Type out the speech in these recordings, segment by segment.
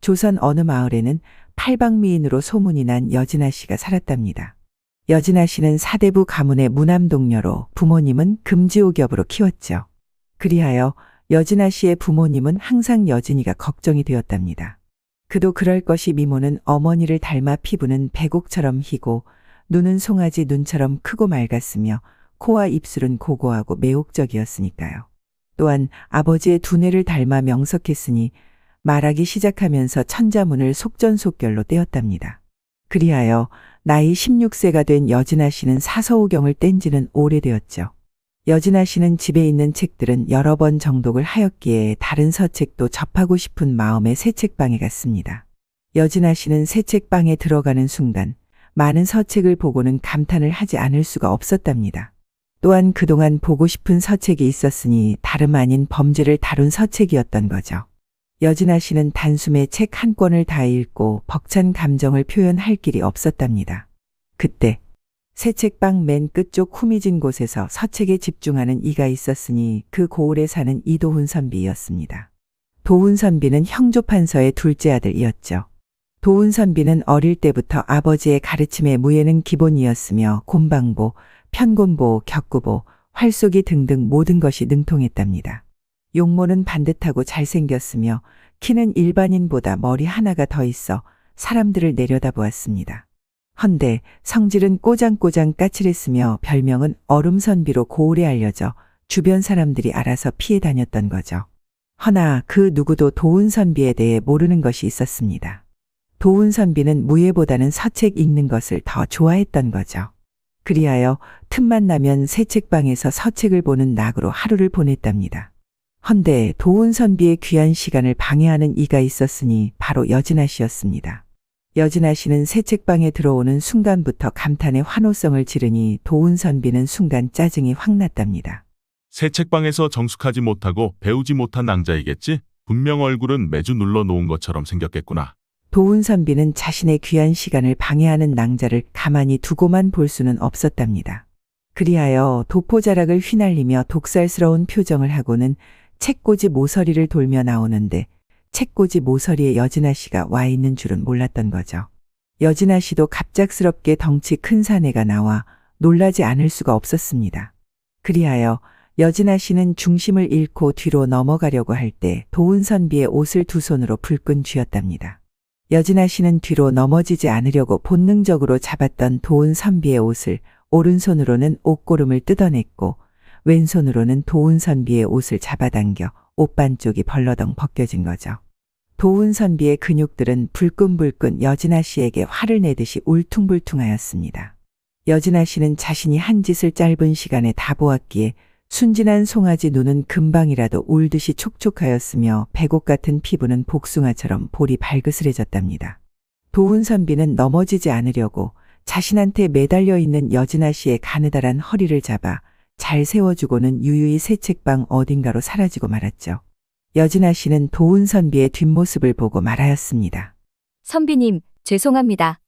조선 어느 마을에는 팔방미인으로 소문이 난 여진아 씨가 살았답니다. 여진아 씨는 사대부 가문의 무남동녀로 부모님은 금지옥엽으로 키웠죠. 그리하여 여진아 씨의 부모님은 항상 여진이가 걱정이 되었답니다. 그도 그럴 것이 미모는 어머니를 닮아 피부는 백옥처럼 희고 눈은 송아지 눈처럼 크고 맑았으며 코와 입술은 고고하고 매혹적이었으니까요. 또한 아버지의 두뇌를 닮아 명석했으니 말하기 시작하면서 천자문을 속전속결로 떼었답니다. 그리하여 나이 16세가 된 여진아 씨는 사서오경을 뗀 지는 오래되었죠. 여진아 씨는 집에 있는 책들은 여러 번 정독을 하였기에 다른 서책도 접하고 싶은 마음에 새 책방에 갔습니다. 여진아 씨는 새 책방에 들어가는 순간 많은 서책을 보고는 감탄을 하지 않을 수가 없었답니다. 또한 그동안 보고 싶은 서책이 있었으니 다름 아닌 범죄를 다룬 서책이었던 거죠. 여진아 씨는 단숨에 책 한 권을 다 읽고 벅찬 감정을 표현할 길이 없었답니다. 그때 새 책방 맨 끝쪽 후미진 곳에서 서책에 집중하는 이가 있었으니 그 고을에 사는 이도훈 선비였습니다. 도훈 선비는 형조판서의 둘째 아들이었죠. 도훈 선비는 어릴 때부터 아버지의 가르침에 무예는 기본이었으며 곰방보, 편곤보, 격구보, 활쏘기 등등 모든 것이 능통했답니다. 용모는 반듯하고 잘생겼으며 키는 일반인보다 머리 하나가 더 있어 사람들을 내려다보았습니다. 헌데 성질은 꼬장꼬장 까칠했으며 별명은 얼음선비로 고을에 알려져 주변 사람들이 알아서 피해 다녔던 거죠. 허나 그 누구도 도훈 선비에 대해 모르는 것이 있었습니다. 도훈 선비는 무예보다는 서책 읽는 것을 더 좋아했던 거죠. 그리하여 틈만 나면 새 책방에서 서책을 보는 낙으로 하루를 보냈답니다. 헌데 도훈 선비의 귀한 시간을 방해하는 이가 있었으니 바로 여진아 씨였습니다. 여진아 씨는 새 책방에 들어오는 순간부터 감탄의 환호성을 지르니 도훈 선비는 순간 짜증이 확 났답니다. 새 책방에서 정숙하지 못하고 배우지 못한 낭자이겠지? 분명 얼굴은 매주 눌러 놓은 것처럼 생겼겠구나. 도훈 선비는 자신의 귀한 시간을 방해하는 낭자를 가만히 두고만 볼 수는 없었답니다. 그리하여 도포자락을 휘날리며 독살스러운 표정을 하고는 책꽂이 모서리를 돌며 나오는데 책꽂이 모서리에 여진아 씨가 와 있는 줄은 몰랐던 거죠. 여진아 씨도 갑작스럽게 덩치 큰 사내가 나와 놀라지 않을 수가 없었습니다. 그리하여 여진아 씨는 중심을 잃고 뒤로 넘어가려고 할 때 도훈 선비의 옷을 두 손으로 불끈 쥐었답니다. 여진아 씨는 뒤로 넘어지지 않으려고 본능적으로 잡았던 도훈 선비의 옷을 오른손으로는 옷고름을 뜯어냈고 왼손으로는 도훈 선비의 옷을 잡아당겨 옷 반쪽이 벌러덩 벗겨진 거죠. 도훈 선비의 근육들은 불끈불끈 여진아 씨에게 화를 내듯이 울퉁불퉁하였습니다. 여진아 씨는 자신이 한 짓을 짧은 시간에 다 보았기에 순진한 송아지 눈은 금방이라도 울듯이 촉촉하였으며 백옥 같은 피부는 복숭아처럼 볼이 발그스레졌답니다. 도훈 선비는 넘어지지 않으려고 자신한테 매달려 있는 여진아 씨의 가느다란 허리를 잡아 잘 세워주고는 유유히 새 책방 어딘가로 사라지고 말았죠. 여진아 씨는 도훈 선비의 뒷모습을 보고 말하였습니다. 선비님, 죄송합니다.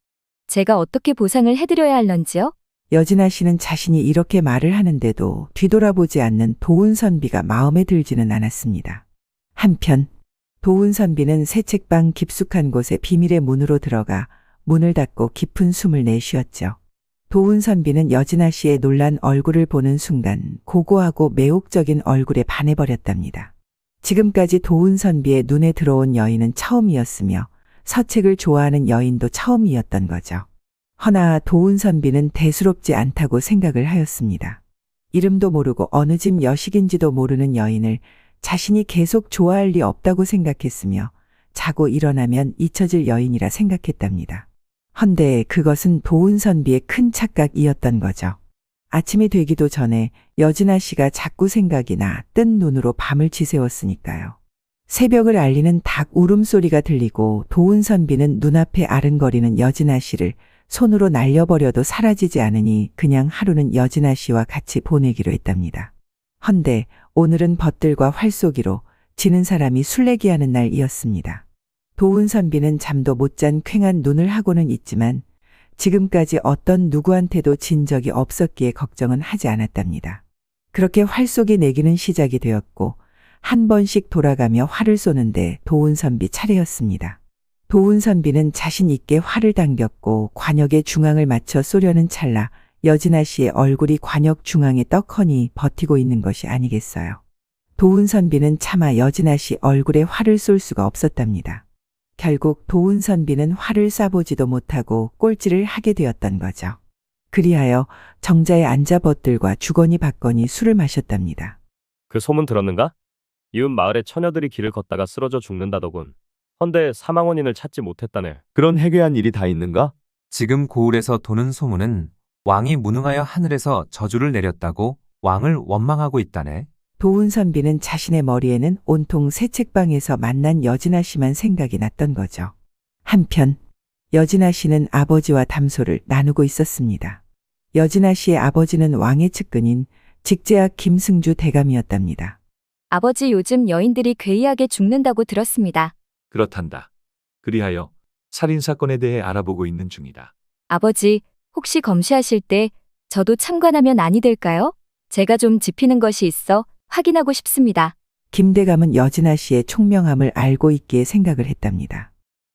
제가 어떻게 보상을 해드려야 할런지요? 여진아 씨는 자신이 이렇게 말을 하는데도 뒤돌아보지 않는 도훈 선비가 마음에 들지는 않았습니다. 한편 도훈 선비는 새 책방 깊숙한 곳에 비밀의 문으로 들어가 문을 닫고 깊은 숨을 내쉬었죠. 도훈 선비는 여진아 씨의 놀란 얼굴을 보는 순간 고고하고 매혹적인 얼굴에 반해버렸답니다. 지금까지 도훈 선비의 눈에 들어온 여인은 처음이었으며 서책을 좋아하는 여인도 처음이었던 거죠. 허나 도훈 선비는 대수롭지 않다고 생각을 하였습니다. 이름도 모르고 어느 집 여식인지도 모르는 여인을 자신이 계속 좋아할 리 없다고 생각했으며 자고 일어나면 잊혀질 여인이라 생각했답니다. 헌데 그것은 도훈 선비의 큰 착각이었던 거죠. 아침이 되기도 전에 여진아 씨가 자꾸 생각이 나 뜬 눈으로 밤을 지새웠으니까요. 새벽을 알리는 닭 울음소리가 들리고 도훈 선비는 눈앞에 아른거리는 여진아 씨를 손으로 날려버려도 사라지지 않으니 그냥 하루는 여진아 씨와 같이 보내기로 했답니다. 헌데 오늘은 벗들과 활쏘기로 지는 사람이 술래기하는 날이었습니다. 도훈 선비는 잠도 못 잔 퀭한 눈을 하고는 있지만 지금까지 어떤 누구한테도 진 적이 없었기에 걱정은 하지 않았답니다. 그렇게 활쏘기 내기는 시작이 되었고 한 번씩 돌아가며 활을 쏘는데 도훈 선비 차례였습니다. 도훈선비는 자신 있게 활을 당겼고 관역의 중앙을 맞춰 쏘려는 찰나 여진아 씨의 얼굴이 관역 중앙에 떡하니 버티고 있는 것이 아니겠어요. 도훈선비는 차마 여진아 씨 얼굴에 활을 쏠 수가 없었답니다. 결국 도훈선비는 활을 쏴보지도 못하고 꼴찌를 하게 되었던 거죠. 그리하여 정자에 앉아 벗들과 주거니 받거니 술을 마셨답니다. 그 소문 들었는가? 이웃 마을의 처녀들이 길을 걷다가 쓰러져 죽는다더군. 헌데 사망 원인을 찾지 못했다네. 그런 해괴한 일이 다 있는가? 지금 고을에서 도는 소문은 왕이 무능하여 하늘에서 저주를 내렸다고 왕을 원망하고 있다네. 도훈선비는 자신의 머리에는 온통 새 책방에서 만난 여진아 씨만 생각이 났던 거죠. 한편 여진아 씨는 아버지와 담소를 나누고 있었습니다. 여진아 씨의 아버지는 왕의 측근인 직제학 김승주 대감이었답니다. 아버지 요즘 여인들이 괴이하게 죽는다고 들었습니다. 그렇단다. 그리하여 살인사건에 대해 알아보고 있는 중이다. 아버지, 혹시 검시하실 때 저도 참관하면 아니 될까요? 제가 좀 짚히는 것이 있어 확인하고 싶습니다. 김 대감은 여진아 씨의 총명함을 알고 있기에 생각을 했답니다.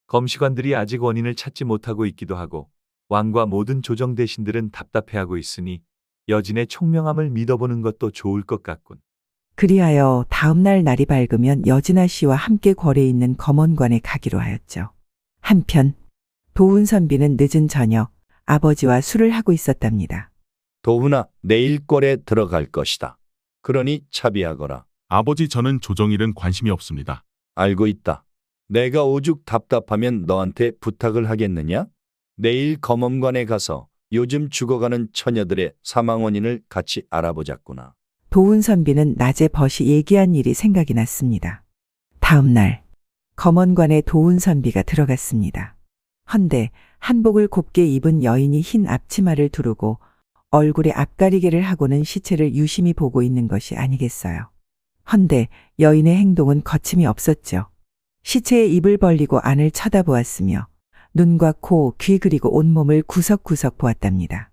검시관들이 아직 원인을 찾지 못하고 있기도 하고 왕과 모든 조정 대신들은 답답해하고 있으니 여진의 총명함을 믿어보는 것도 좋을 것 같군. 그리하여 다음 날 날이 밝으면 여진아 씨와 함께 궐에 있는 검언관에 가기로 하였죠. 한편 도훈선비는 늦은 저녁 아버지와 술을 하고 있었답니다. 도훈아, 내일 궐에 들어갈 것이다. 그러니 차비하거라. 아버지 저는 조정일은 관심이 없습니다. 알고 있다. 내가 오죽 답답하면 너한테 부탁을 하겠느냐? 내일 검언관에 가서 요즘 죽어가는 처녀들의 사망 원인을 같이 알아보자꾸나. 도훈선비는 낮에 벗이 얘기한 일이 생각이 났습니다. 다음 날 검언관에 도훈선비가 들어갔습니다. 헌데 한복을 곱게 입은 여인이 흰 앞치마를 두르고 얼굴에 앞가리개를 하고는 시체를 유심히 보고 있는 것이 아니겠어요. 헌데 여인의 행동은 거침이 없었죠. 시체의 입을 벌리고 안을 쳐다보았으며 눈과 코, 귀 그리고 온몸을 구석구석 보았답니다.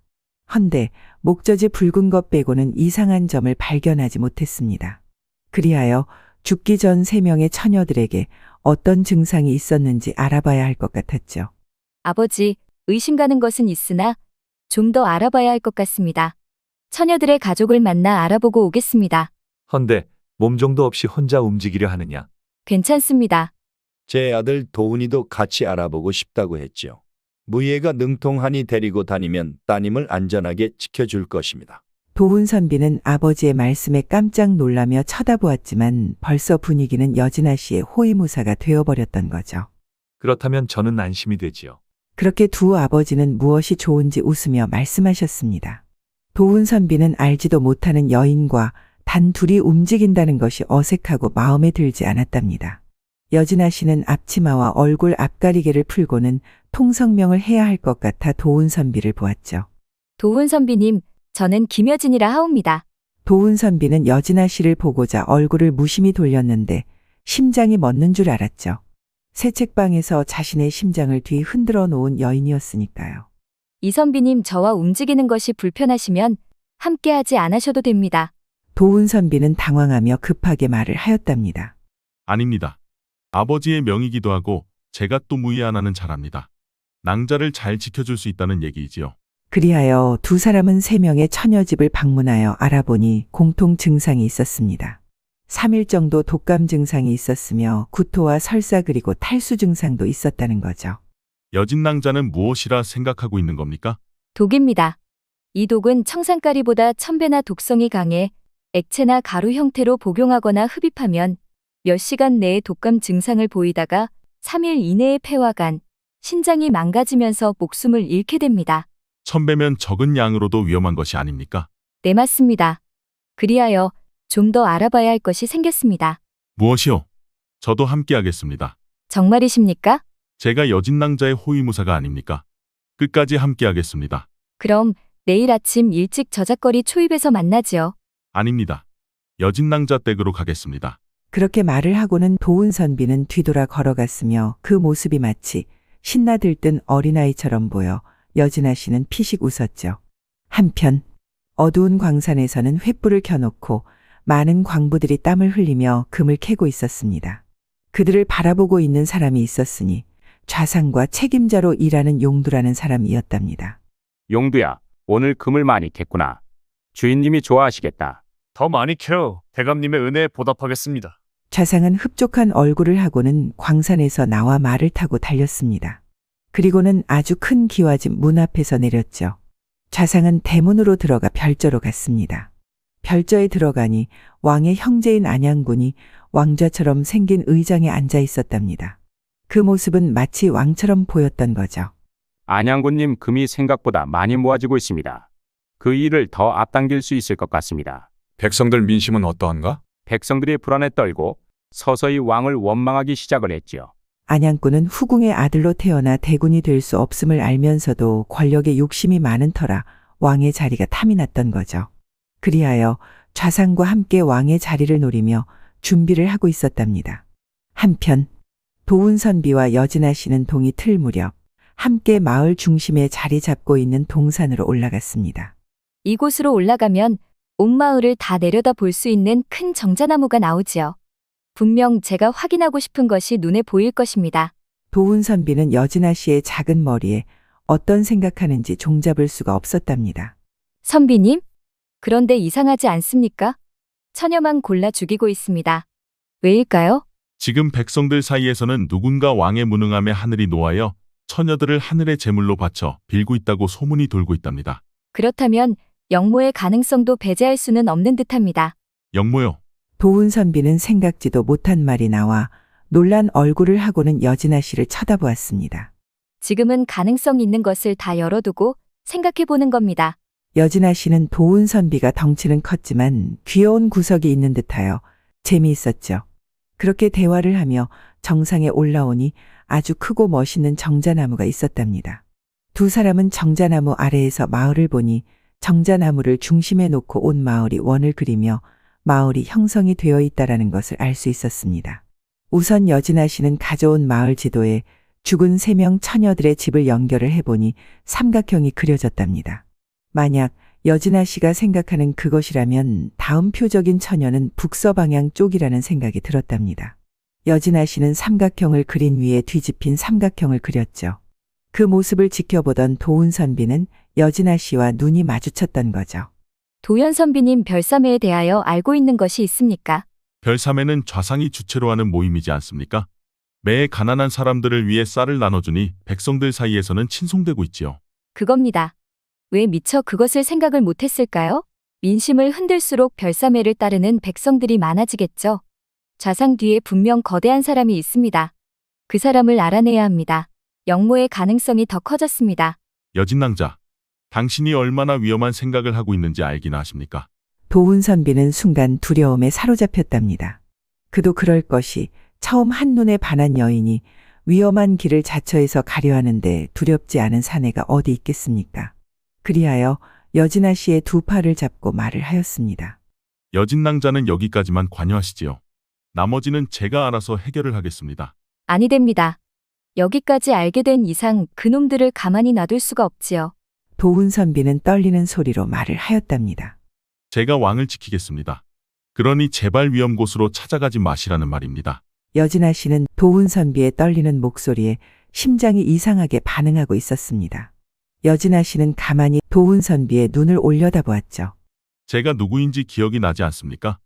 헌데 목젖이 붉은 것 빼고는 이상한 점을 발견하지 못했습니다. 그리하여 죽기 전 3명의 처녀들에게 어떤 증상이 있었는지 알아봐야 할 것 같았죠. 아버지, 의심 가는 것은 있으나 좀 더 알아봐야 할 것 같습니다. 처녀들의 가족을 만나 알아보고 오겠습니다. 헌데 몸종도 없이 혼자 움직이려 하느냐? 괜찮습니다. 제 아들 도훈이도 같이 알아보고 싶다고 했지요. 무예가 능통하니 데리고 다니면 따님을 안전하게 지켜줄 것입니다. 도훈선비는 아버지의 말씀에 깜짝 놀라며 쳐다보았지만 벌써 분위기는 여진아 씨의 호위무사가 되어버렸던 거죠. 그렇다면 저는 안심이 되지요. 그렇게 두 아버지는 무엇이 좋은지 웃으며 말씀하셨습니다. 도훈선비는 알지도 못하는 여인과 단 둘이 움직인다는 것이 어색하고 마음에 들지 않았답니다. 여진아 씨는 앞치마와 얼굴 앞가리개를 풀고는 통성명을 해야 할 것 같아 도훈선비를 보았죠. 도훈선비님, 저는 김여진이라 하옵니다. 도훈선비는 여진아 씨를 보고자 얼굴을 무심히 돌렸는데 심장이 멎는 줄 알았죠. 새 책방에서 자신의 심장을 뒤 흔들어 놓은 여인이었으니까요. 이선비님, 저와 움직이는 것이 불편하시면 함께하지 않으셔도 됩니다. 도훈선비는 당황하며 급하게 말을 하였답니다. 아닙니다. 아버지의 명이기도 하고 제가 또 무예 하나는 잘합니다. 낭자를 잘 지켜줄 수 있다는 얘기이지요. 그리하여 두 사람은 3명의 처녀집을 방문하여 알아보니 공통 증상이 있었습니다. 3일 정도 독감 증상이 있었으며 구토와 설사 그리고 탈수 증상도 있었다는 거죠. 여진 낭자는 무엇이라 생각하고 있는 겁니까? 독입니다. 이 독은 청산가리보다 1000배나 독성이 강해 액체나 가루 형태로 복용하거나 흡입하면 몇 시간 내에 독감 증상을 보이다가 3일 이내에 폐와 간, 신장이 망가지면서 목숨을 잃게 됩니다. 1000배면 적은 양으로도 위험한 것이 아닙니까? 네, 맞습니다. 그리하여 좀 더 알아봐야 할 것이 생겼습니다. 무엇이요? 저도 함께하겠습니다. 정말이십니까? 제가 여진 낭자의 호위무사가 아닙니까? 끝까지 함께하겠습니다. 그럼 내일 아침 일찍 저작거리 초입에서 만나지요. 아닙니다. 여진 낭자 댁으로 가겠습니다. 그렇게 말을 하고는 도훈선비는 뒤돌아 걸어갔으며 그 모습이 마치 신나 들뜬 어린아이처럼 보여 여진아 씨는 피식 웃었죠. 한편 어두운 광산에서는 횃불을 켜놓고 많은 광부들이 땀을 흘리며 금을 캐고 있었습니다. 그들을 바라보고 있는 사람이 있었으니 좌상과 책임자로 일하는 용두라는 사람이었답니다. 용두야, 오늘 금을 많이 캤구나. 주인님이 좋아하시겠다. 더 많이 캐어 대감님의 은혜에 보답하겠습니다. 좌상은 흡족한 얼굴을 하고는 광산에서 나와 말을 타고 달렸습니다. 그리고는 아주 큰 기와집 문 앞에서 내렸죠. 좌상은 대문으로 들어가 별저로 갔습니다. 별저에 들어가니 왕의 형제인 안양군이 왕좌처럼 생긴 의장에 앉아 있었답니다. 그 모습은 마치 왕처럼 보였던 거죠. 안양군님 금이 생각보다 많이 모아지고 있습니다. 그 일을 더 앞당길 수 있을 것 같습니다. 백성들 민심은 어떠한가? 백성들이 불안에 떨고 서서히 왕을 원망하기 시작을 했지요. 안양군은 후궁의 아들로 태어나 대군이 될 수 없음을 알면서도 권력에 욕심이 많은 터라 왕의 자리가 탐이 났던 거죠. 그리하여 좌상과 함께 왕의 자리를 노리며 준비를 하고 있었답니다. 한편 도운선비와 여진아 씨는 동이 틀 무렵 함께 마을 중심에 자리 잡고 있는 동산으로 올라갔습니다. 이곳으로 올라가면 온 마을을 다 내려다 볼 수 있는 큰 정자나무가 나오지요. 분명 제가 확인하고 싶은 것이 눈에 보일 것입니다. 도운선비는 여진아 씨의 작은 머리에 어떤 생각하는지 종잡을 수가 없었답니다. 선비님? 그런데 이상하지 않습니까? 처녀만 골라 죽이고 있습니다. 왜일까요? 지금 백성들 사이에서는 누군가 왕의 무능함에 하늘이 노하여 처녀들을 하늘의 제물로 바쳐 빌고 있다고 소문이 돌고 있답니다. 그렇다면 영모의 가능성도 배제할 수는 없는 듯합니다. 영모요. 도운선비는 생각지도 못한 말이 나와 놀란 얼굴을 하고는 여진아 씨를 쳐다보았습니다. 지금은 가능성 있는 것을 다 열어두고 생각해보는 겁니다. 여진아 씨는 도운선비가 덩치는 컸지만 귀여운 구석이 있는 듯하여 재미있었죠. 그렇게 대화를 하며 정상에 올라오니 아주 크고 멋있는 정자나무가 있었답니다. 두 사람은 정자나무 아래에서 마을을 보니 정자나무를 중심에 놓고 온 마을이 원을 그리며 마을이 형성이 되어 있다라는 것을 알 수 있었습니다. 우선 여진아 씨는 가져온 마을 지도에 죽은 3명 처녀들의 집을 연결을 해보니 삼각형이 그려졌답니다. 만약 여진아 씨가 생각하는 그것이라면 다음 표적인 처녀는 북서방향 쪽이라는 생각이 들었답니다. 여진아 씨는 삼각형을 그린 위에 뒤집힌 삼각형을 그렸죠. 그 모습을 지켜보던 도운선비는 여진아 씨와 눈이 마주쳤던 거죠. 도연선비님 별사매에 대하여 알고 있는 것이 있습니까? 별사매는 좌상이 주체로 하는 모임이지 않습니까? 매해 가난한 사람들을 위해 쌀을 나눠주니 백성들 사이에서는 친송되고 있지요. 그겁니다. 왜 미처 그것을 생각을 못했을까요? 민심을 흔들수록 별사매를 따르는 백성들이 많아지겠죠. 좌상 뒤에 분명 거대한 사람이 있습니다. 그 사람을 알아내야 합니다. 영모의 가능성이 더 커졌습니다. 여진낭자, 당신이 얼마나 위험한 생각을 하고 있는지 알기나 하십니까? 도운선비는 순간 두려움에 사로잡혔답니다. 그도 그럴 것이 처음 한눈에 반한 여인이 위험한 길을 자처해서 가려 하는데 두렵지 않은 사내가 어디 있겠습니까? 그리하여 여진아 씨의 두 팔을 잡고 말을 하였습니다. 여진낭자는 여기까지만 관여하시지요. 나머지는 제가 알아서 해결을 하겠습니다. 아니 됩니다. 여기까지 알게 된 이상 그놈들을 가만히 놔둘 수가 없지요. 도운선비는 떨리는 소리로 말을 하였답니다. 제가 왕을 지키겠습니다. 그러니 제발 위험 곳으로 찾아가지 마시라는 말입니다. 여진아 씨는 도운선비의 떨리는 목소리에 심장이 이상하게 반응하고 있었습니다. 여진아 씨는 가만히 도운선비의 눈을 올려다보았죠. 제가 누구인지 기억이 나지 않습니까?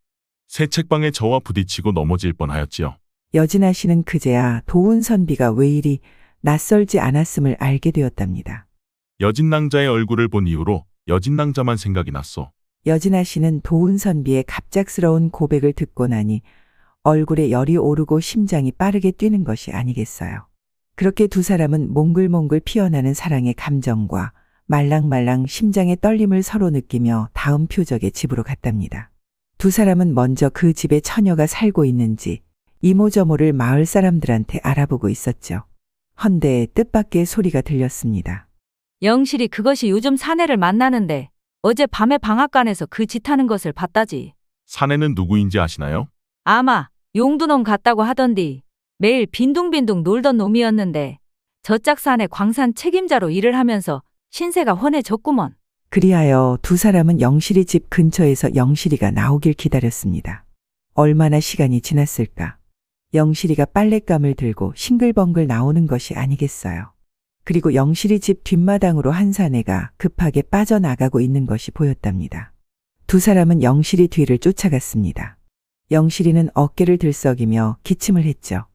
새 책방에 저와 부딪히고 넘어질 뻔하였지요. 여진아 씨는 그제야 도운선비가 왜 이리 낯설지 않았음을 알게 되었답니다. 여진낭자의 얼굴을 본 이후로 여진낭자만 생각이 났소. 여진아 씨는 도운선비의 갑작스러운 고백을 듣고 나니 얼굴에 열이 오르고 심장이 빠르게 뛰는 것이 아니겠어요. 그렇게 두 사람은 몽글몽글 피어나는 사랑의 감정과 말랑말랑 심장의 떨림을 서로 느끼며 다음 표적의 집으로 갔답니다. 두 사람은 먼저 그 집에 처녀가 살고 있는지 이모저모를 마을 사람들한테 알아보고 있었죠. 헌데 뜻밖의 소리가 들렸습니다. 영실이 그것이 요즘 사내를 만나는데 어제 밤에 방앗간에서 그 짓하는 것을 봤다지. 사내는 누구인지 아시나요? 아마 용두놈 같다고 하던디. 매일 빈둥빈둥 놀던 놈이었는데 저짝 산에 광산 책임자로 일을 하면서 신세가 훤해졌구먼. 그리하여 두 사람은 영실이 집 근처에서 영실이가 나오길 기다렸습니다. 얼마나 시간이 지났을까? 영실이가 빨랫감을 들고 싱글벙글 나오는 것이 아니겠어요. 그리고 영실이 집 뒷마당으로 한 사내가 급하게 빠져나가고 있는 것이 보였답니다. 두 사람은 영실이 뒤를 쫓아갔습니다. 영실이는 어깨를 들썩이며 기침을 했죠.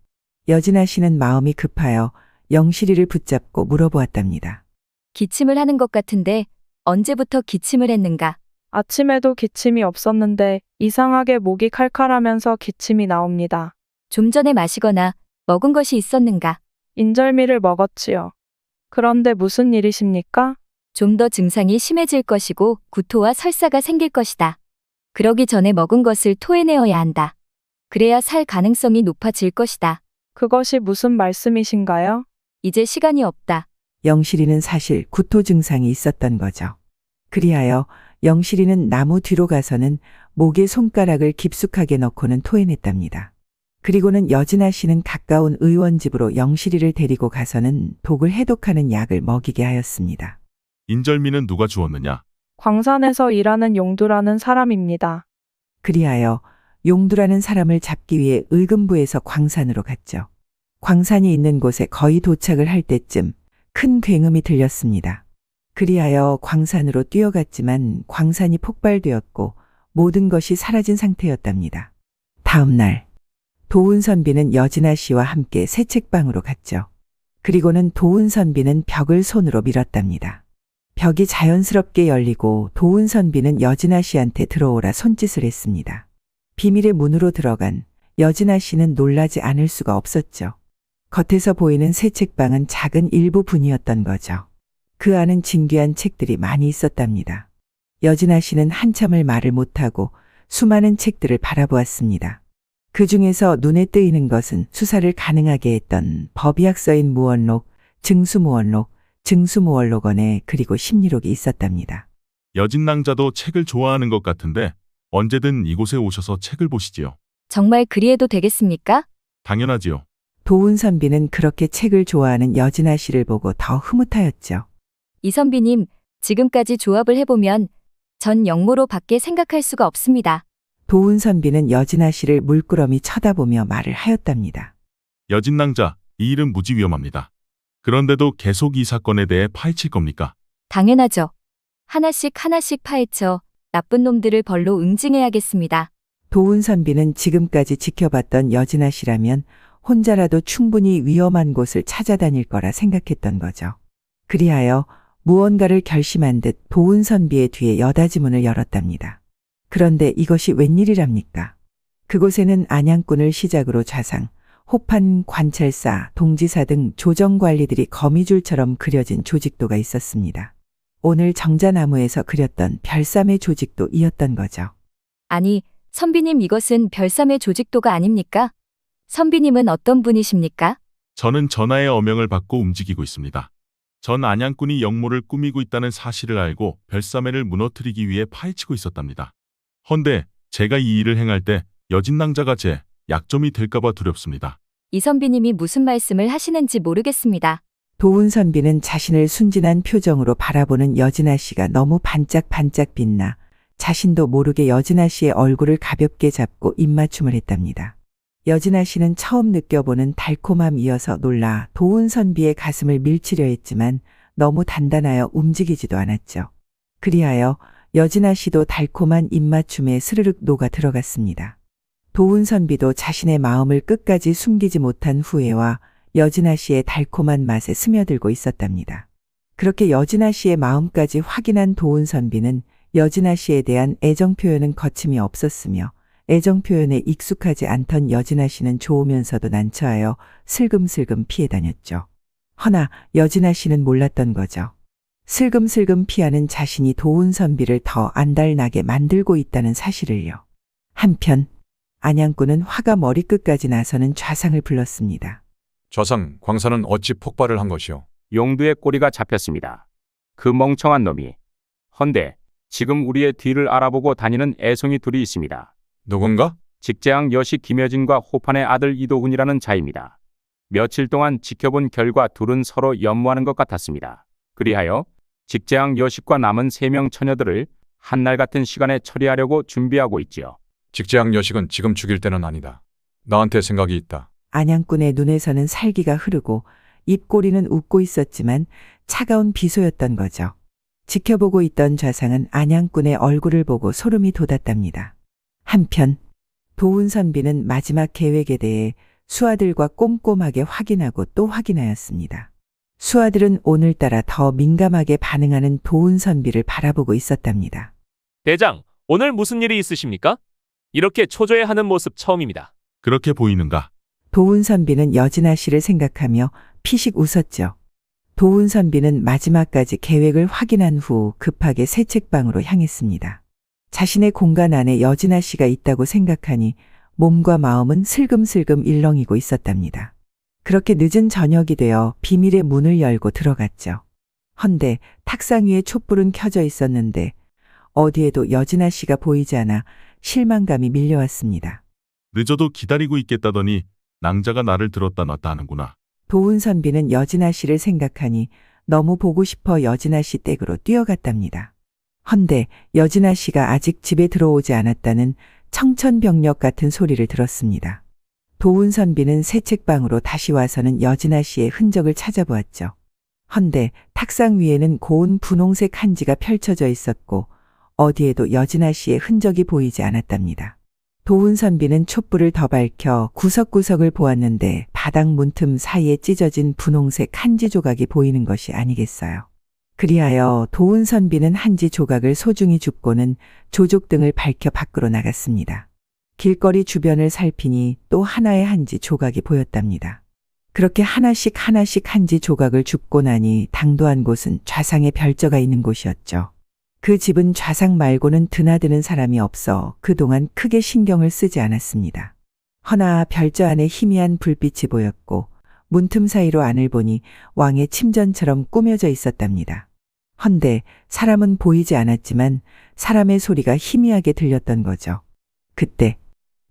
여진아 씨는 마음이 급하여 영실이를 붙잡고 물어보았답니다. 기침을 하는 것 같은데 언제부터 기침을 했는가? 아침에도 기침이 없었는데 이상하게 목이 칼칼하면서 기침이 나옵니다. 좀 전에 마시거나 먹은 것이 있었는가? 인절미를 먹었지요. 그런데 무슨 일이십니까? 좀 더 증상이 심해질 것이고 구토와 설사가 생길 것이다. 그러기 전에 먹은 것을 토해내어야 한다. 그래야 살 가능성이 높아질 것이다. 그것이 무슨 말씀이신가요? 이제 시간이 없다. 영실이는 사실 구토 증상이 있었던 거죠. 그리하여 영실이는 나무 뒤로 가서는 목에 손가락을 깊숙하게 넣고는 토해냈답니다. 그리고는 여진아 씨는 가까운 의원 집으로 영실이를 데리고 가서는 독을 해독하는 약을 먹이게 하였습니다. 인절미는 누가 주었느냐? 광산에서 일하는 용두라는 사람입니다. 그리하여 용두라는 사람을 잡기 위해 의금부에서 광산으로 갔죠. 광산이 있는 곳에 거의 도착을 할 때쯤 큰 굉음이 들렸습니다. 그리하여 광산으로 뛰어갔지만 광산이 폭발되었고 모든 것이 사라진 상태였답니다. 다음 날 도훈선비는 여진아 씨와 함께 새 책방으로 갔죠. 그리고는 도훈선비는 벽을 손으로 밀었답니다. 벽이 자연스럽게 열리고 도훈선비는 여진아 씨한테 들어오라 손짓을 했습니다. 비밀의 문으로 들어간 여진아 씨는 놀라지 않을 수가 없었죠. 겉에서 보이는 새 책방은 작은 일부 분이었던 거죠. 그 안은 진귀한 책들이 많이 있었답니다. 여진아 씨는 한참을 말을 못하고 수많은 책들을 바라보았습니다. 그 중에서 눈에 띄는 것은 수사를 가능하게 했던 법의학서인 무원록, 증수무원록, 증수무원록원에 그리고 심리록이 있었답니다. 여진낭자도 책을 좋아하는 것 같은데 언제든 이곳에 오셔서 책을 보시지요. 정말 그리해도 되겠습니까? 당연하지요. 도훈선비는 그렇게 책을 좋아하는 여진아 씨를 보고 더 흐뭇하였죠. 이선비님, 지금까지 조합을 해보면 전 영모로 밖에 생각할 수가 없습니다. 도훈선비는 여진아 씨를 물끄러미 쳐다보며 말을 하였답니다. 여진낭자, 이 일은 무지 위험합니다. 그런데도 계속 이 사건에 대해 파헤칠 겁니까? 당연하죠. 하나씩 하나씩 파헤쳐 나쁜 놈들을 벌로 응징해야겠습니다. 도훈선비는 지금까지 지켜봤던 여진아 씨라면 혼자라도 충분히 위험한 곳을 찾아다닐 거라 생각했던 거죠. 그리하여 무언가를 결심한 듯 도훈선비의 뒤에 여닫이 문을 열었답니다. 그런데 이것이 웬일이랍니까? 그곳에는 안양꾼을 시작으로 좌상, 호판, 관찰사, 동지사 등 조정관리들이 거미줄처럼 그려진 조직도가 있었습니다. 오늘 정자나무에서 그렸던 별삼의 조직도 이었던 거죠. 아니, 선비님 이것은 별삼의 조직도가 아닙니까? 선비님은 어떤 분이십니까? 저는 전하의 어명을 받고 움직이고 있습니다. 전 안양꾼이 영모를 꾸미고 있다는 사실을 알고 별사매를 무너뜨리기 위해 파헤치고 있었답니다. 헌데 제가 이 일을 행할 때 여진낭자가 제 약점이 될까봐 두렵습니다. 이선비님이 무슨 말씀을 하시는지 모르겠습니다. 도훈선비는 자신을 순진한 표정으로 바라보는 여진아 씨가 너무 반짝반짝 빛나 자신도 모르게 여진아 씨의 얼굴을 가볍게 잡고 입맞춤을 했답니다. 여진아 씨는 처음 느껴보는 달콤함이어서 놀라 도훈선비의 가슴을 밀치려 했지만 너무 단단하여 움직이지도 않았죠. 그리하여 여진아 씨도 달콤한 입맞춤에 스르륵 녹아 들어갔습니다. 도훈선비도 자신의 마음을 끝까지 숨기지 못한 후회와 여진아 씨의 달콤한 맛에 스며들고 있었답니다. 그렇게 여진아 씨의 마음까지 확인한 도훈선비는 여진아 씨에 대한 애정 표현은 거침이 없었으며 애정 표현에 익숙하지 않던 여진아 씨는 좋으면서도 난처하여 슬금슬금 피해 다녔죠. 허나 여진아 씨는 몰랐던 거죠. 슬금슬금 피하는 자신이 도훈선비를 더 안달나게 만들고 있다는 사실을요. 한편 안양꾼은 화가 머리끝까지 나서는 좌상을 불렀습니다. 좌상, 광산은 어찌 폭발을 한 것이오? 용두의 꼬리가 잡혔습니다. 그 멍청한 놈이. 헌데 지금 우리의 뒤를 알아보고 다니는 애송이 둘이 있습니다. 누군가? 직제왕 여시 김여진과 호판의 아들 이도훈이라는 자입니다. 며칠 동안 지켜본 결과 둘은 서로 연모하는 것 같았습니다. 그리하여 직제왕 여식과 남은 3명 처녀들을 한날 같은 시간에 처리하려고 준비하고 있지요. 직제왕 여식은 지금 죽일 때는 아니다. 나한테 생각이 있다. 안양꾼의 눈에서는 살기가 흐르고 입꼬리는 웃고 있었지만 차가운 비소였던 거죠. 지켜보고 있던 좌상은 안양꾼의 얼굴을 보고 소름이 돋았답니다. 한편 도훈선비는 마지막 계획에 대해 수하들과 꼼꼼하게 확인하고 또 확인하였습니다. 수하들은 오늘따라 더 민감하게 반응하는 도훈선비를 바라보고 있었답니다. 대장, 오늘 무슨 일이 있으십니까? 이렇게 초조해하는 모습 처음입니다. 그렇게 보이는가? 도훈선비는 여진아 씨를 생각하며 피식 웃었죠. 도훈선비는 마지막까지 계획을 확인한 후 급하게 새 책방으로 향했습니다. 자신의 공간 안에 여진아 씨가 있다고 생각하니 몸과 마음은 슬금슬금 일렁이고 있었답니다. 그렇게 늦은 저녁이 되어 비밀의 문을 열고 들어갔죠. 헌데 탁상 위에 촛불은 켜져 있었는데 어디에도 여진아 씨가 보이지 않아 실망감이 밀려왔습니다. 늦어도 기다리고 있겠다더니 낭자가 나를 들었다 놨다 하는구나. 도훈선비는 여진아 씨를 생각하니 너무 보고 싶어 여진아 씨 댁으로 뛰어갔답니다. 헌데 여진아 씨가 아직 집에 들어오지 않았다는 청천벽력 같은 소리를 들었습니다. 도훈선비는 새 책방으로 다시 와서는 여진아 씨의 흔적을 찾아보았죠. 헌데 탁상 위에는 고운 분홍색 한지가 펼쳐져 있었고 어디에도 여진아 씨의 흔적이 보이지 않았답니다. 도훈선비는 촛불을 더 밝혀 구석구석을 보았는데 바닥 문틈 사이에 찢어진 분홍색 한지 조각이 보이는 것이 아니겠어요. 그리하여 도훈선비는 한지 조각을 소중히 줍고는 조족등을 밝혀 밖으로 나갔습니다. 길거리 주변을 살피니 또 하나의 한지 조각이 보였답니다. 그렇게 하나씩 한지 조각을 줍고 나니 당도한 곳은 좌상의 별저가 있는 곳이었죠. 그 집은 좌상 말고는 드나드는 사람이 없어 그동안 크게 신경을 쓰지 않았습니다. 허나 별저 안에 희미한 불빛이 보였고 문틈 사이로 안을 보니 왕의 침전처럼 꾸며져 있었답니다. 헌데 사람은 보이지 않았지만 사람의 소리가 희미하게 들렸던 거죠. 그때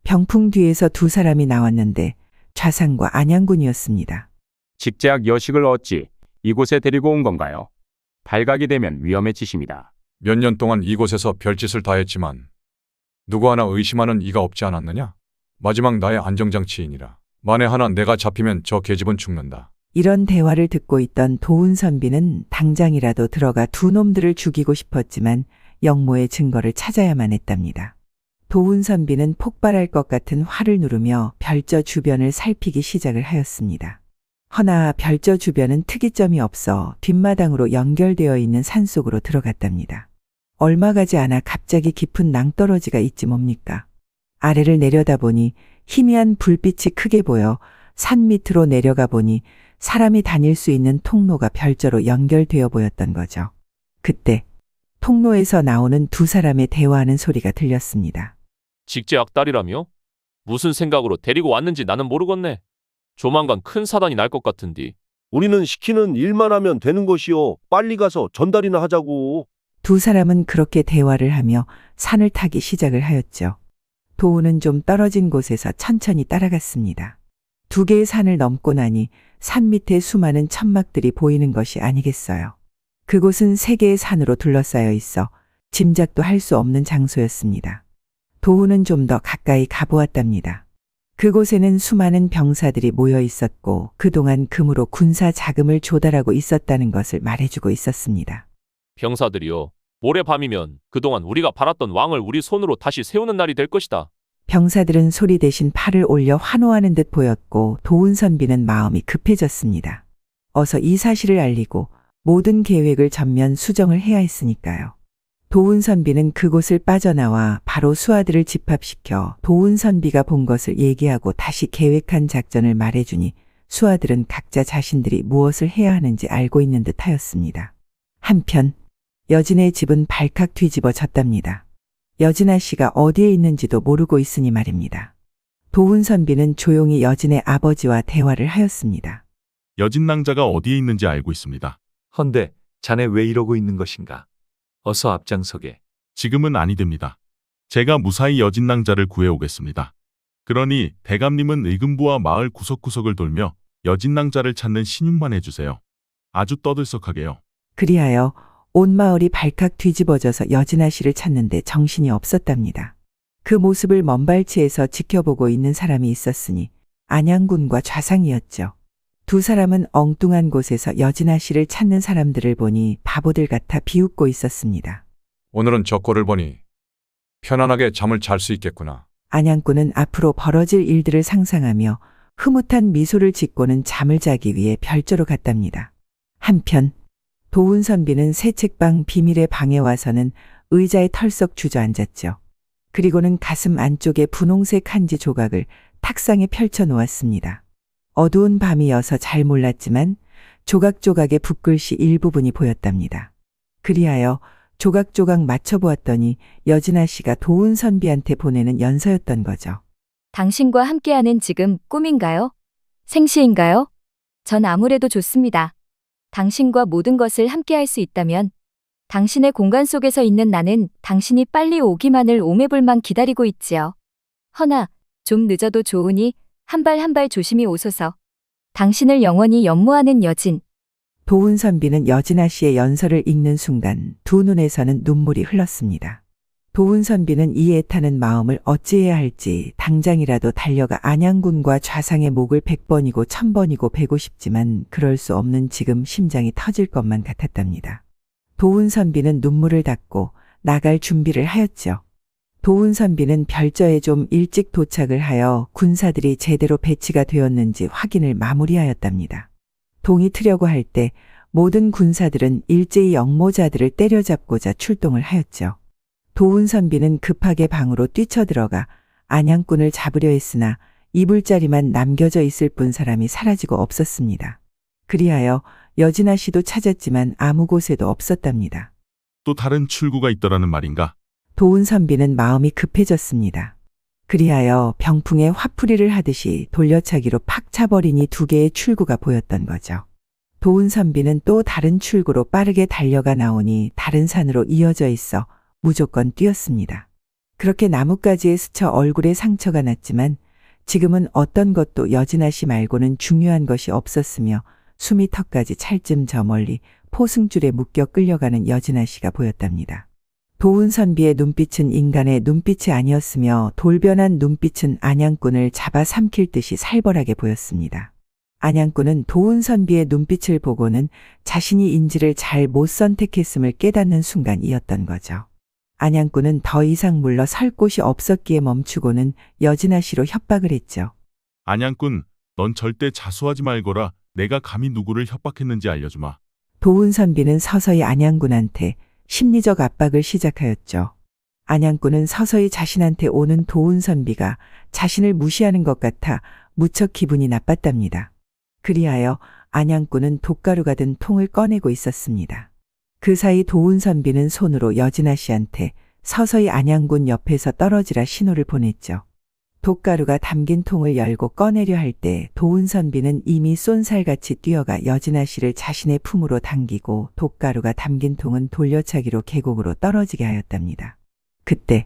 병풍 뒤에서 두 사람이 나왔는데 좌상과 안양군이었습니다. 직제학 여식을 어찌 이곳에 데리고 온 건가요? 발각이 되면 위험해지십니다. 몇 년 동안 이곳에서 별짓을 다 했지만 누구 하나 의심하는 이가 없지 않았느냐? 마지막 나의 안정장치이니라. 만에 하나 내가 잡히면 저 계집은 죽는다. 이런 대화를 듣고 있던 도훈선비는 당장이라도 들어가 두 놈들을 죽이고 싶었지만 영모의 증거를 찾아야만 했답니다. 도훈선비는 폭발할 것 같은 화를 누르며 별저 주변을 살피기 시작을 하였습니다. 허나 별저 주변은 특이점이 없어 뒷마당으로 연결되어 있는 산속으로 들어갔답니다. 얼마 가지 않아 갑자기 깊은 낭떠러지가 있지 뭡니까? 아래를 내려다보니 희미한 불빛이 크게 보여 산 밑으로 내려가 보니 사람이 다닐 수 있는 통로가 별저로 연결되어 보였던 거죠. 그때 통로에서 나오는 두 사람의 대화하는 소리가 들렸습니다. 직제학 딸이라며? 무슨 생각으로 데리고 왔는지 나는 모르겠네. 조만간 큰 사단이 날 것 같은디. 우리는 시키는 일만 하면 되는 것이요. 빨리 가서 전달이나 하자고. 두 사람은 그렇게 대화를 하며 산을 타기 시작을 하였죠. 도우는 좀 떨어진 곳에서 천천히 따라갔습니다. 두 개의 산을 넘고 나니 산 밑에 수많은 천막들이 보이는 것이 아니겠어요. 그곳은 세 개의 산으로 둘러싸여 있어 짐작도 할 수 없는 장소였습니다. 도우는 좀 더 가까이 가보았답니다. 그곳에는 수많은 병사들이 모여 있었고 그동안 금으로 군사 자금을 조달하고 있었다는 것을 말해주고 있었습니다. 병사들이요. 모레 밤이면 그동안 우리가 팔았던 왕을 우리 손으로 다시 세우는 날이 될 것이다. 병사들은 소리 대신 팔을 올려 환호하는 듯 보였고 도훈선비는 마음이 급해졌습니다. 어서 이 사실을 알리고 모든 계획을 전면 수정을 해야 했으니까요. 도훈선비는 그곳을 빠져나와 바로 수하들을 집합시켜 도훈선비가 본 것을 얘기하고 다시 계획한 작전을 말해주니 수하들은 각자 자신들이 무엇을 해야 하는지 알고 있는 듯 하였습니다. 한편 여진의 집은 발칵 뒤집어졌답니다. 여진아 씨가 어디에 있는지도 모르고 있으니 말입니다. 도훈선비는 조용히 여진의 아버지와 대화를 하였습니다. 여진 낭자가 어디에 있는지 알고 있습니다. 헌데 자네 왜 이러고 있는 것인가? 어서 앞장서게. 지금은 아니 됩니다. 제가 무사히 여진 낭자를 구해오겠습니다. 그러니 대감님은 의금부와 마을 구석구석을 돌며 여진 낭자를 찾는 신용만 해주세요. 아주 떠들썩하게요. 그리하여 온 마을이 발칵 뒤집어져서 여진아 씨를 찾는데 정신이 없었답니다. 그 모습을 먼발치에서 지켜보고 있는 사람이 있었으니 안양군과 좌상이었죠. 두 사람은 엉뚱한 곳에서 여진아 씨를 찾는 사람들을 보니 바보들 같아 비웃고 있었습니다. 오늘은 저 꼴을 보니 편안하게 잠을 잘 수 있겠구나. 안양군은 앞으로 벌어질 일들을 상상하며 흐뭇한 미소를 짓고는 잠을 자기 위해 별조로 갔답니다. 한편 도훈선비는 새 책방 비밀의 방에 와서는 의자에 털썩 주저앉았죠. 그리고는 가슴 안쪽에 분홍색 한지 조각을 탁상에 펼쳐 놓았습니다. 어두운 밤이어서 잘 몰랐지만 조각조각의 붓글씨 일부분이 보였답니다. 그리하여 조각조각 맞춰보았더니 여진아 씨가 도훈선비한테 보내는 연서였던 거죠. 당신과 함께하는 지금 꿈인가요? 생시인가요? 전 아무래도 좋습니다. 당신과 모든 것을 함께할 수 있다면 당신의 공간 속에서 있는 나는 당신이 빨리 오기만을 오매불망 기다리고 있지요. 허나 좀 늦어도 좋으니 한 발 한 발 조심히 오소서. 당신을 영원히 연모하는 여진. 도훈선비는 여진아 씨의 연서를 읽는 순간 두 눈에서는 눈물이 흘렀습니다. 도훈선비는 이 애타는 마음을 어찌해야 할지 당장이라도 달려가 안양군과 좌상의 목을 100번이고 1000번이고 베고 싶지만 그럴 수 없는 지금 심장이 터질 것만 같았답니다. 도훈선비는 눈물을 닦고 나갈 준비를 하였죠. 도훈선비는 별저에 좀 일찍 도착을 하여 군사들이 제대로 배치가 되었는지 확인을 마무리하였답니다. 동이 트려고 할 때 모든 군사들은 일제히 영모자들을 때려잡고자 출동을 하였죠. 도훈선비는 급하게 방으로 뛰쳐들어가 안양군을 잡으려 했으나 이불자리만 남겨져 있을 뿐 사람이 사라지고 없었습니다. 그리하여 여진아 씨도 찾았지만 아무 곳에도 없었답니다. 또 다른 출구가 있더라는 말인가? 도훈선비는 마음이 급해졌습니다. 그리하여 병풍에 화풀이를 하듯이 돌려차기로 팍 차버리니 두 개의 출구가 보였던 거죠. 도훈선비는 또 다른 출구로 빠르게 달려가 나오니 다른 산으로 이어져 있어 무조건 뛰었습니다. 그렇게 나뭇가지에 스쳐 얼굴에 상처가 났지만 지금은 어떤 것도 여진아 씨 말고는 중요한 것이 없었으며 숨이 턱까지 찰쯤 저 멀리 포승줄에 묶여 끌려가는 여진아 씨가 보였답니다. 도훈선비의 눈빛은 인간의 눈빛이 아니었으며 돌변한 눈빛은 안양군을 잡아 삼킬 듯이 살벌하게 보였습니다. 안양군은 도훈선비의 눈빛을 보고는 자신이 인지를 잘 못 선택했음을 깨닫는 순간이었던 거죠. 안양군은 더 이상 물러설 곳이 없었기에 멈추고는 여진아 씨로 협박을 했죠. 안양군, 넌 절대 자수하지 말거라. 내가 감히 누구를 협박했는지 알려주마. 도훈선비는 서서히 안양군한테 심리적 압박을 시작하였죠. 안양군은 서서히 자신한테 오는 도훈선비가 자신을 무시하는 것 같아 무척 기분이 나빴답니다. 그리하여 안양군은 돛가루가 든 통을 꺼내고 있었습니다. 그 사이 도훈선비는 손으로 여진아 씨한테 서서히 안양군 옆에서 떨어지라 신호를 보냈죠. 돛가루가 담긴 통을 열고 꺼내려 할 때 도훈선비는 이미 쏜살같이 뛰어가 여진아 씨를 자신의 품으로 당기고 돛가루가 담긴 통은 돌려차기로 계곡으로 떨어지게 하였답니다. 그때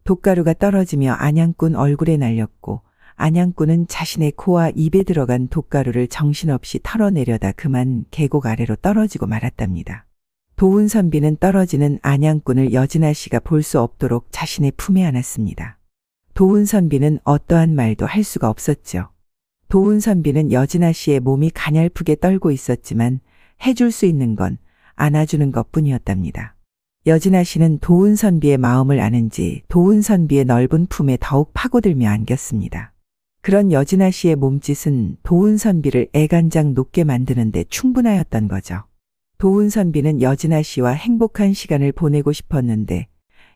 돛가루가 떨어지며 안양군 얼굴에 날렸고 안양군은 자신의 코와 입에 들어간 돛가루를 정신없이 털어내려다 그만 계곡 아래로 떨어지고 말았답니다. 도훈선비는 떨어지는 안양군을 여진아 씨가 볼 수 없도록 자신의 품에 안았습니다. 도훈선비는 어떠한 말도 할 수가 없었죠. 도훈선비는 여진아 씨의 몸이 가냘프게 떨고 있었지만 해줄 수 있는 건 안아주는 것뿐이었답니다. 여진아 씨는 도훈선비의 마음을 아는지 도훈선비의 넓은 품에 더욱 파고들며 안겼습니다. 그런 여진아 씨의 몸짓은 도훈선비를 애간장 녹게 만드는 데 충분하였던 거죠. 도훈선비는 여진아 씨와 행복한 시간을 보내고 싶었는데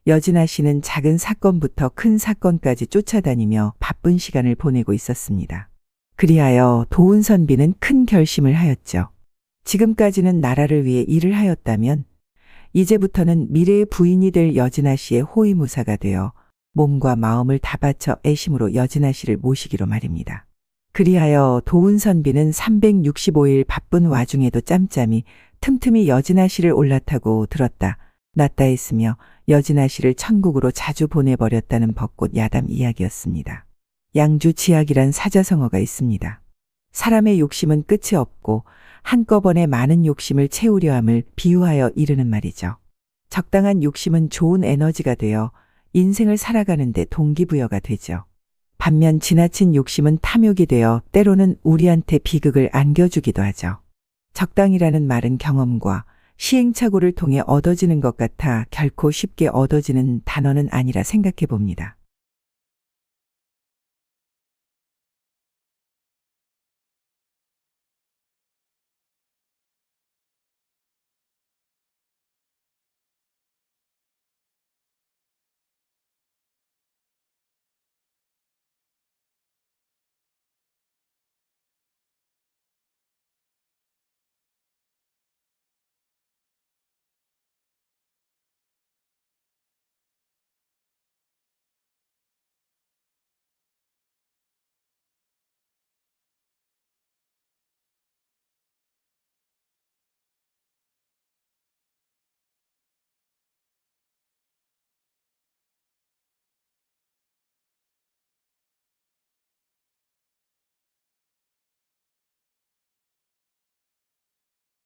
여진아 씨는 작은 사건부터 큰 사건까지 쫓아다니며 바쁜 시간을 보내고 있었습니다. 그리하여 도훈선비는 큰 결심을 하였죠. 지금까지는 나라를 위해 일을 하였다면 이제부터는 미래의 부인이 될 여진아 씨의 호위무사가 되어 몸과 마음을 다 바쳐 애심으로 여진아 씨를 모시기로 말입니다. 그리하여 도훈선비는 365일 바쁜 와중에도 짬짬이 틈틈이 여진아 씨를 올라타고 들었다 놨다 했으며 여진아 씨를 천국으로 자주 보내버렸다는 벚꽃 야담 이야기였습니다. 양주 지학이란 사자성어가 있습니다. 사람의 욕심은 끝이 없고 한꺼번에 많은 욕심을 채우려 함을 비유하여 이르는 말이죠. 적당한 욕심은 좋은 에너지가 되어 인생을 살아가는데 동기부여가 되죠. 반면 지나친 욕심은 탐욕이 되어 때로는 우리한테 비극을 안겨주기도 하죠. 적당이라는 말은 경험과 시행착오를 통해 얻어지는 것 같아 결코 쉽게 얻어지는 단어는 아니라 생각해 봅니다.